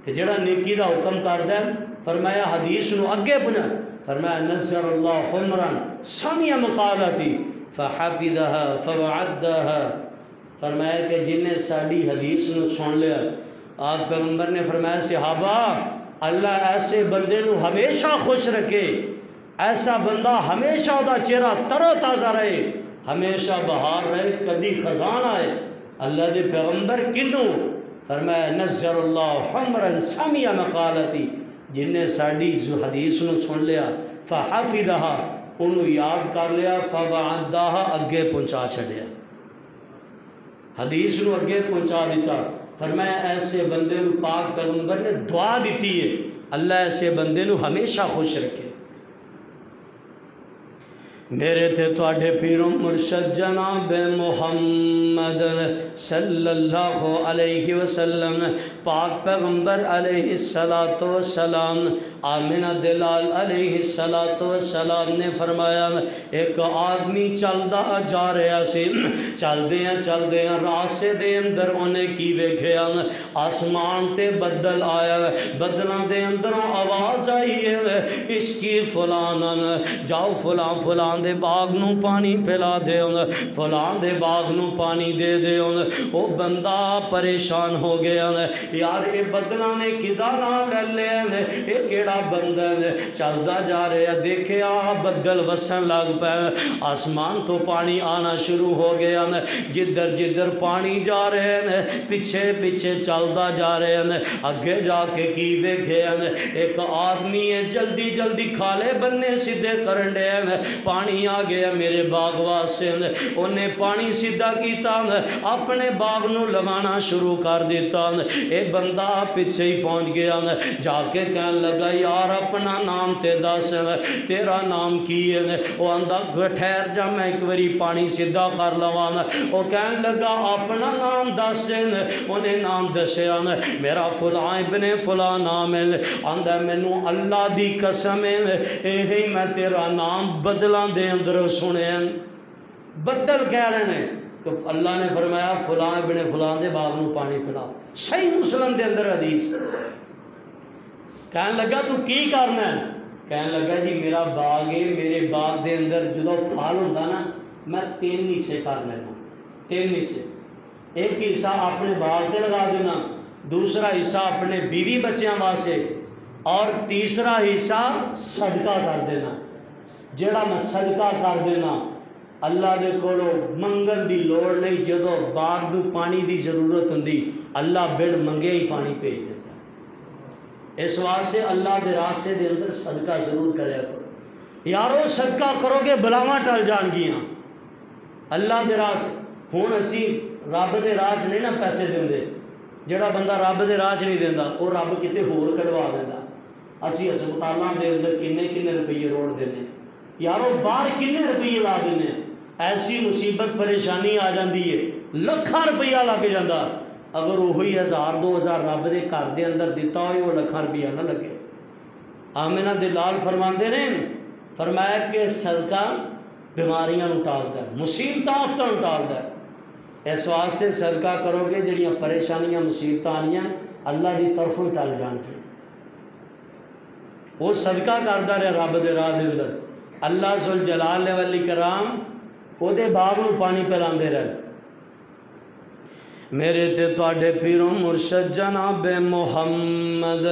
کہ جڑا نیکی دا حکم کرتا ہے، فرمایا حدیث نو اگے پہنچا، فرمایا نزر اللہ حمرا سمع مقالتی فحفظها فوعدها، فرمایا کہ جن نے ساڑی حدیث نو سن لیا، آج پیغمبر نے فرمایا صحابہ اللہ ایسے بندے نو ہمیشہ خوش رکھے، ایسا بندہ ہمیشہ دا چہرہ تر و تازہ رہے، ہمیشہ بہار رہے، کبھی خزان آئے۔ اللہ دے پیغمبر کنوں؟ فرمایا نزر اللہ حمرا سمع مقالتی، جن نے ساڑی حدیث نو سن لیا، فحفظها انہوں یاد کر لیا، فوعدها اگے پہنچا چھڑیا، حدیث نو اگے پہنچا دیتا۔ فرمایا ایسے بندے نو پاک پیغمبر نے دعا دیتی ہے اللہ ایسے بندے نو ہمیشہ خوش رکھے۔ میرے تھے تواڈے پیرو مرشد جناب محمد صلی اللہ علیہ وسلم پاک پیغمبر علیہ السلام آمنہ دلال علیہ السلام نے فرمایا ایک آدمی چلدا جا رہا سی، چلدیاں راستے دے اندر انہیں کی ویکھیا آسمان تے بدل آیا، بدلاں دے اندروں آواز آئی ہے عشقی فلانن، جاؤ فلان دے باغ نو پانی پلا دے، فلان دے باغ نو پانی دے دے۔ وہ بندہ پریشان ہو گیا، یار اے بدلاں نے کدا نام لے لیا، اے کیڑا بندہ ہے؟ چلدا جا رہا دیکھیا بدل وسن لگ پے، آسمان تو پانی آنا شروع ہو گیا، جدھر پانی جا رہے ہیں پیچھے چلدا جا رہے ہیں، اگے جا کے کی ویکھیا ایک آدمی ہے جلدی کھالے بننے سیدھے کرن دے، پانی آ گیا میرے باغ واسطے، انہیں پانی سیدھا کیتا اپنے باغ نو لگانا شروع کر دیتا۔ اے بندہ پیچھے ہی پہنچ گیا، جا کے کہنے لگا یار اپنا نام تے دس، تیرا نام کی ہے؟ وہ آندا ٹھہر جا میں ایک باری پانی سیدھا کر لواں۔ وہ کہنے لگا اپنا نام دس، انہیں نام دسیا میرا فلاں ابن فلاں نام ہے، آندا مینوں اللہ دی قسم ہے یہی میں تیرا نام بدلاں دے اندر سنے، بدل کہہ رہے ہیں کہ اللہ نے فرمایا فلاں ابن فلاں دے باغ نو پانی پلاؤ، صحیح مسلم دے اندر حدیث۔ کہنے لگا تو کی کرنا ہے؟ کہنے لگا جی میرا باغ ہے، میرے باغ دے اندر جدو پھل ہوندا نا میں 3 حصے کر لینا، 3 حصے، ایک حصہ اپنے باغ تے لگا دینا، دوسرا حصہ اپنے بیوی بچیاں واسطے، اور تیسرا حصہ صدقہ کر دینا۔ جڑا میں صدقہ کر دینا اللہ دے کولو منگن دی لوڑ نہیں، جدو باغ نو پانی دی ضرورت ہوندی اللہ بڑ منگے ہی پانی بھیج دیتا۔ اس واسطے اللہ دے راستے دے اندر صدقہ ضرور کریا کرو یارو، صدقہ کرو گے بلاواں ٹل جان گیاں۔ اللہ دے راس ہن اسی رب دے راج نہیں نا پیسے دیندے، جڑا بندہ رب دے راج نہیں دیندا وہ رب کتے ہور کਢوا دیندا۔ اسی ہسپتالاں دے اندر کنے کنے روپیے روڑ دینے یارو، باہر کنے روپیے لا دینے، ایسی مصیبت پریشانی آ جاندی ہے لکھاں روپیہ لگ جاندہ، اگر وہی 1000-2000 رب دے گھر دے اندر دیتا ہوئے وہ لکھاں روپیہ نہ لگے۔ آمنہ دلال فرماندے نے، فرمایا کہ صدقہ بیماریاں ٹالتا ہے، مصیبت آفتاں ٹالتا ہے۔ اس واسطے صدقہ کرو گے جڑیاں پریشانیاں مصیبت آنیاں اللہ دی طرفوں ٹل جان گے۔ وہ صدقہ کرتا رہے رب دے راہ دے اندر، اللہ ذوالجلال والاکرام وہ دے باغ نو پانی پلاندے رہے۔ میرے تے تواڈے پیرو مرشد جناب محمد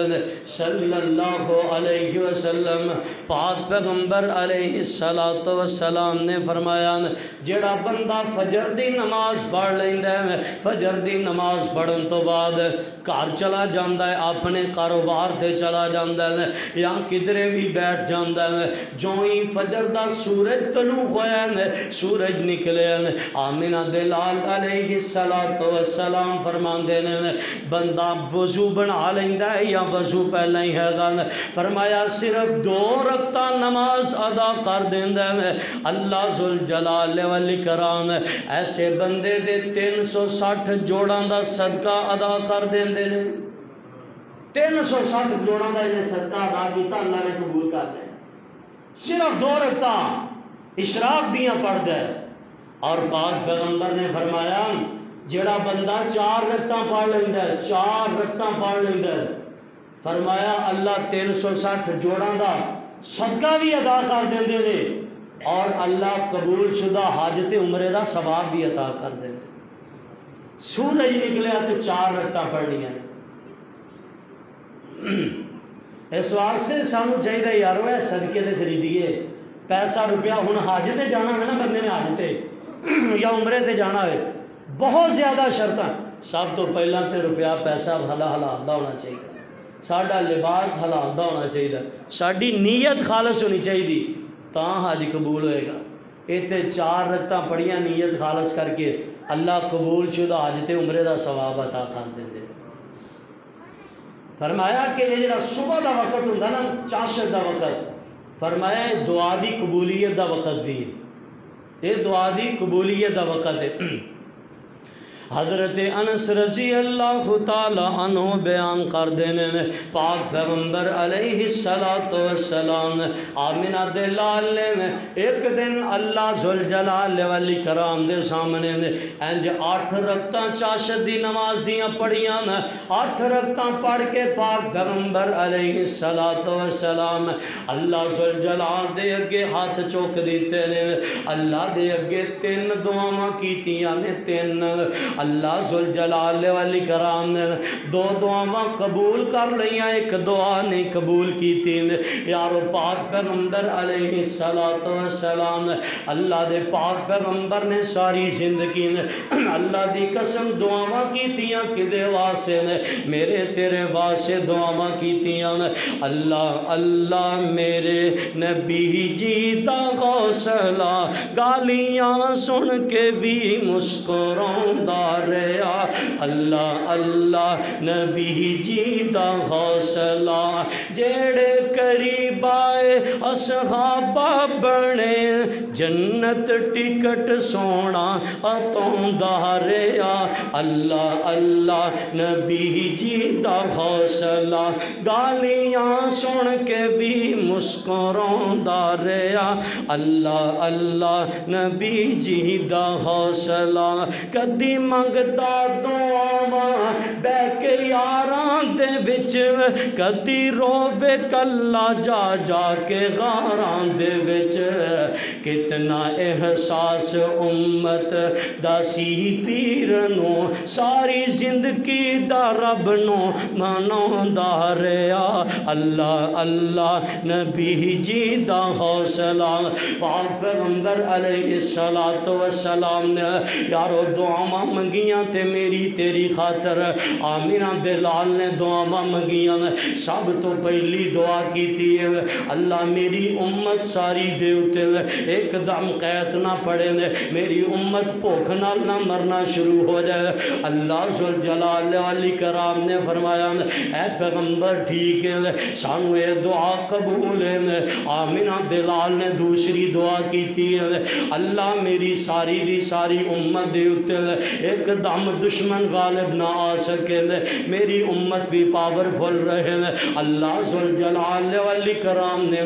صلی اللہ علیہ وسلم پاک پیغمبر علیہ السلام نے فرمایا، جڑا بندہ فجر دی نماز پڑھ لیندا ہے، فجر دی نماز پڑھن تو بعد گھر چلا جاندا ہے، اپنے کاروبار تے چلا جاندا ہے یا کدھرے بھی بیٹھ جاندا ہے، جو ہی فجر دا سورج طلوع ہویا ہے، سورج نکلے ہیں، آمنہ دلال علیہ السلام فرماندے نے بندہ وضو بنا لیندا ہے یا وضو پہلے ہی ہے گا، فرمایا صرف 2 رکعتاں نماز ادا کر دیندا ہے، اللہ ذوالجلال والاکرام ایسے بندے دے 360 جوڑاں دا صدقہ ادا کر دیندے نے۔ 360 جوڑاں دا یہ صدقہ ادا کیتا اللہ نے قبول کر لیا، صرف 2 رکعتاں اشراق دیاں پڑھ دے۔ اور پاک پیغمبر نے فرمایا جڑا بندہ 4 رکعتاں پڑھ لیندا ہے، 4 رکعتاں پڑھ لیندا ہے، فرمایا اللہ 360 جوڑاں دا صدقہ بھی ادا کر دیندے نے، اور اللہ قبول شدہ حج تے عمرے دا ثواب بھی عطا کر دیندے۔ سورج نکلیا تو 4 رکعتاں پڑھنیاں نے۔ اس واسطے سانو چاہیے یارو ہے صدقے تے خریدیے، پیسہ روپیہ ہن حج تے جانا ہے نا بندے نے، حج تے یا عمرے تے جانا ہے، بہت زیادہ شرطاں، سب تو پہلا تے روپیہ پیسہ حلال دا ہونا چاہیے، ساڈا لباس حلال دا ہونا چاہیے، ساڈی نیت خالص ہونی چاہیے، تاں حج قبول ہوئے گا۔ ایتھے 4 رکعتاں پڑھیاں نیت خالص کر کے اللہ قبول شدہ حج تے عمرے دا ثواب عطا کر دیندے۔ فرمایا کہ یہ جڑا صبح دا وقت ہوندا نا، چاشت دا وقت، فرمایا دعا دی قبولیت دا وقت بھی ہے، یہ دعا دی قبولیت دا وقت ہے۔ حضرت انس رضی اللہ تعالی عنہ بیان کر دینے پاک پیغمبر علیہ السلام آمنہ دے لال نے ایک دن اللہ ذوالجلال والاکرام دے سامنے انج 8 رکعتاں چاشت دی نماز دیاں پڑھیاں، 8 رکعتاں پڑھ کے پاک پیغمبر علیہ السلام اللہ ذوالجلال دے اگے ہاتھ چوک دیتے نے، اللہ دے اگے 3 دعاواں کیتیاں نے، 3 اللہ ذوالجلال والاکرام نے 2 دعاواں قبول کر لیاں، ایک دعا نہیں قبول کی تین۔ یارو پاک پیغمبر علیہ السلام اللہ دے پاک پیغمبر نے ساری زندگی نے اللہ دی قسم دعاواں کیتیاں کدے واسے نے، میرے تیرے واسے دعاواں کیتیاں، اللہ اللہ میرے نبی جی دا حوصلہ گالیاں سن کے بھی مسکراؤندا رہیا، اللہ اللہ نبی جی دا حوصلہ جیڑے قریب آئے اصحابہ بنے، جنت ٹکٹ سونا عطاؤندا رہیا، اللہ اللہ نبی جی دا حوصلہ گالیاں سن کے بھی مسکراؤندا رہیا، اللہ اللہ نبی جی دا حوصلہ کدی منگتا دعاواں بہ کے یاراں دے وچ، کدی رووے کلا جا جا کے غاراں دے وچ، کتنا احساس امت دا سی پیر نو ساری زندگی دا رب نو مناوندا رہیا اللہ اللہ نبی جی دا حوصلہ پاک پیغمبر علیہ السلام نے یارو دعاواں منگیاں تے میری تیری خاطر آمینہ دے لال نے دعاواں منگیاں سب تو پہلی دعا کی تھی اللہ میری امت ساری دیوتے ایک دم قید نہ پڑے میری امت بھوک نال نہ مرنا شروع ہو جائے اللہ ذوالجلال والاکرام نے فرمایا اے پیغمبر ٹھیک ہے سانو یہ دعا قبول ہے آمینہ بلال نے دوسری دعا کی تھی اللہ میری ساری دی ساری امت دیوتے ایک دم دشمن غالب نہ آ سکے میری امت بھی پاورفل رہے اللہ ذوالجلال والاکرام نے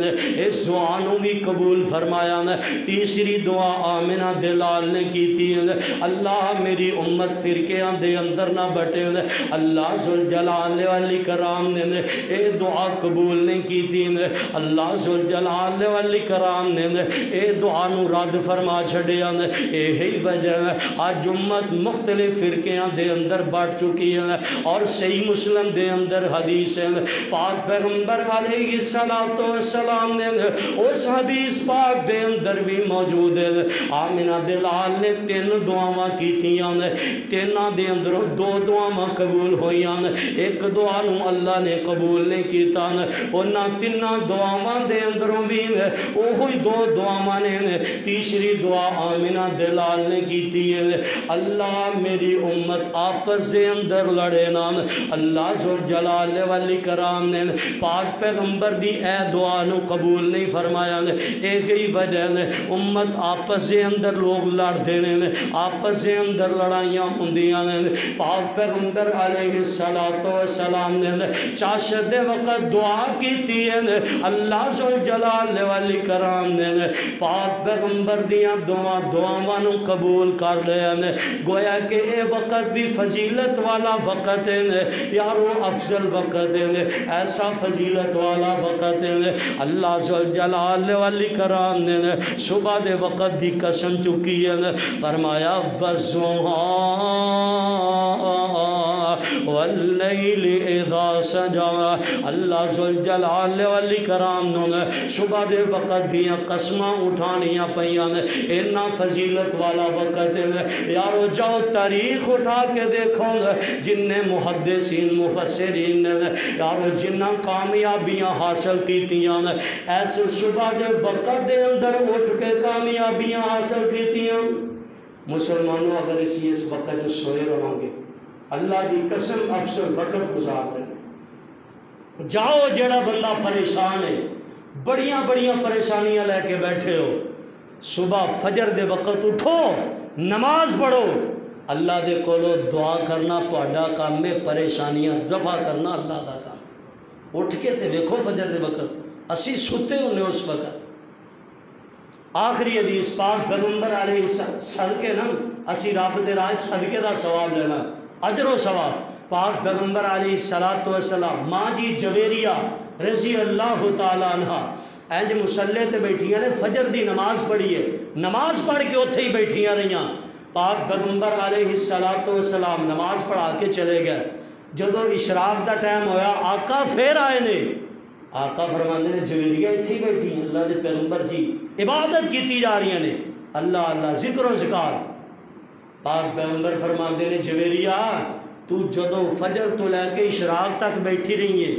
اس دعا نو بھی قبول فرمایا تیسری دعا آمنہ دلال نے کی تھی اللہ میری امت فرقیاں دے اندر نہ بٹے اللہ ذوالجلال والاکرام نے اے دعا قبول نہیں کی تھی اللہ ذوالجلال والاکرام نے اے دعا نو رد فرما چھڑیا یہی وجہ آج امت مختلف فرقیاں دے اندر بڑھ چکی ہے اور صحیح مسلم دے اندر حدیث ہے پاک پیغمبر علیہ السلام نے اس حدیث پاک دے اندر بھی موجود ہے آمنہ دلال نے 3 دعاواں کیتیاں تیناں دے اندر 2 دعاواں قبول ہوئیاں ایک دعا نو اللہ نے قبول نہیں کیتا انہاں 3 دعاواں دے اندروں بھی وہی 2 دعاواں نے تیسری دعا آمنہ دلال نے کیتی ہے اللہ میری امت آپس دے اندر لڑے نا اللہ ذوالجلال والاکرام نے پاک پیغمبر دی اے دعا نو قبول نہیں فرمایا ایک ہی وجہ امت آپس دے اندر لوگ لڑ دینے آپس دے اندر لڑائیاں ہوندیاں پاک پیغمبر علیہ السلام نے چاشت دے وقت دعا کیتی ہے اللہ ذوالجلال والاکرام نے پاک پیغمبر دیاں دعاواں نو قبول کر لیا گویا کہ اے وقت بھی فضیلت والا وقت ہے یارو افضل وقت ہے ایسا فضیلت والا وقت ہے اللہ ذوالجلال والاکرام نے صبح دے وقت دی قسم چکی ہے فرمایا وَالضُّحَىٰ وَاللَّيْلِ اِذَا سَجَىٰ اللہ ذوالجلال والاکرام نے صبح دے وقت دیاں قسماں اٹھانیاں پئیاں اینا فضیلت والا وقت ہے یارو جاؤ تاریخ اٹھا کے دیکھو جن نے محدثین مفسرین نے یارو جنہ کامیابیاں حاصل کیتیاں ایسے صبح دے وقت دے اندر اٹھ کے کامیابیاں حاصل کیتیاں مسلمانوں اگر اس وقت جو سوئے رہوں گے اللہ دی قسم افضل وقت گزار رہے جاؤ جڑا بندہ پریشان ہے بڑیاں بڑیاں پریشانیاں لے کے بیٹھے ہو صبح فجر دے وقت اٹھو نماز پڑھو اللہ دے کولو دعا کرنا تہاڈا کام ہے پریشانیاں دفع کرنا اللہ دا کام اٹھ کے تے ویکھو فجر دے وقت اسی ستے ہونے اس وقت آخری حدیث پاک پیغمبر علیہ صدقے نا اسی رب دے راہ صدقے دا ثواب لینا اجر و ثواب پاک پیغمبر علیہ السلام ماں جی جویریہ رضی اللہ تعالیٰ عنہ اینج مسلح تے بیٹھیاں نے فجر دی نماز پڑھی ہے نماز پڑھ کے اتھے ہی بیٹھیاں رہیاں پاک پیغمبر علیہ السلام نماز پڑھا کے چلے گئے جدو اشراق دا ٹائم ہویا آقا پھر آئے نے آقا فرماندے نے جویریہ اتھے ہی بیٹھی ہیں اللہ دے پیغمبر جی عبادت کیتی جا رہی ہیں اللہ اللہ ذکر و ذکار پاک پیغمبر فرماندے نے جویریہ تو جدو فجر تو لے کے اشراق تک بیٹھی رہی ہیں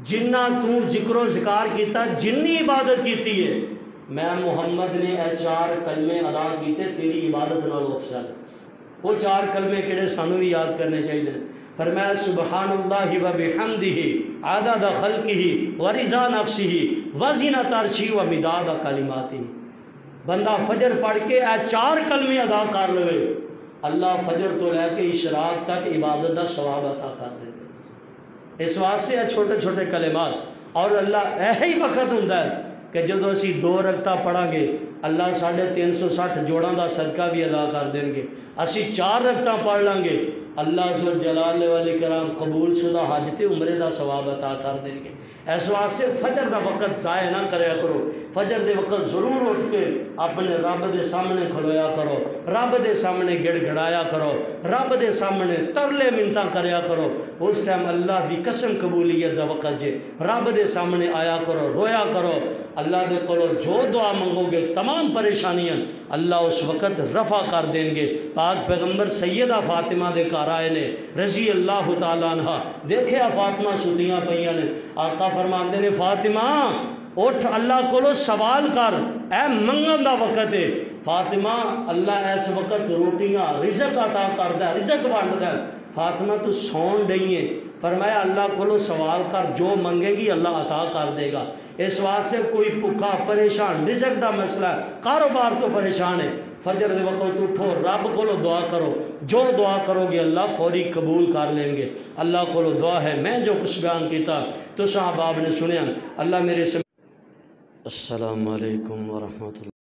جنہ تو ذکر و ذکار کیتا جنی عبادت کیتی ہے میں محمد نے اے 4 کلمے ادا کیتے تیری عبادت نال افضل وہ 4 کلمے کہڑے سانو بھی یاد کرنے چاہیے فرمایا سبحان اللہ و بحمدہ عدد خلقہ و رضا نفسہ و زینت عرشہ و مداد کلماتہ بندہ فجر پڑھ کے اے 4 کلمے ادا کر لے اللہ فجر تو لے کے اشراق تک عبادت دا ثواب عطا کر دے اس واسطے چھوٹے چھوٹے کلمات اور اللہ ایہی وقت ہوتا ہے کہ جدو اسی 2 رکعتاں پڑھا گے اللہ 360 جوڑاں دا صدقہ بھی ادا کر دیں گے اسی 4 رکعتاں پڑھ لیں گے اللہ ذل جلال والی کرام قبول شدہ حج تے عمرے دا ثواب عطا کر دیں گے۔ اس واسطے فجر دا وقت ضائع نہ کریا کرو، فجر دے وقت ضرور اٹھ کے اپنے رب دے سامنے کھلویا کرو، رب دے سامنے گڑ گڑایا کرو، رب دے سامنے ترلے منتاں کریا کرو۔ اس ٹائم اللہ دی قسم قبولیت دا وقت جے، رب دے سامنے آیا کرو، رویا کرو، اللہ دے کولو جو دعا منگو گے تمام پریشانیاں اللہ اس وقت رفع کر دیں گے۔ پاک پیغمبر سیدہ فاطمہ دے گھر آئے نے رضی اللہ تعالیٰ عنہ، دیکھیا فاطمہ سوتیاں پئیاں نے، آقا فرماندے نے فاطمہ اٹھ اللہ کولو سوال کر، اے منگن دا وقت ہے۔ فاطمہ اللہ اس وقت روٹیاں رزق عطا کردا ہے، رزق بانٹدا ہے۔ فاطمہ تو سون ڈئی ہے، فرمایا اللہ کولو سوال کر، جو منگے گی اللہ عطا کر دے گا۔ اس واسطے کوئی بھوکا پریشان رزق دا مسئلہ ہے، کاروبار تو پریشان ہے، فجر دے وقت اٹھو، رب کولو دعا کرو، جو دعا کرو گے اللہ فوری قبول کر لیں گے۔ اللہ کولو دعا ہے، میں جو کچھ بیان کیتا تو صحابہ نے سنیا، اللہ میرے سے۔ السلام علیکم ورحمۃ اللہ۔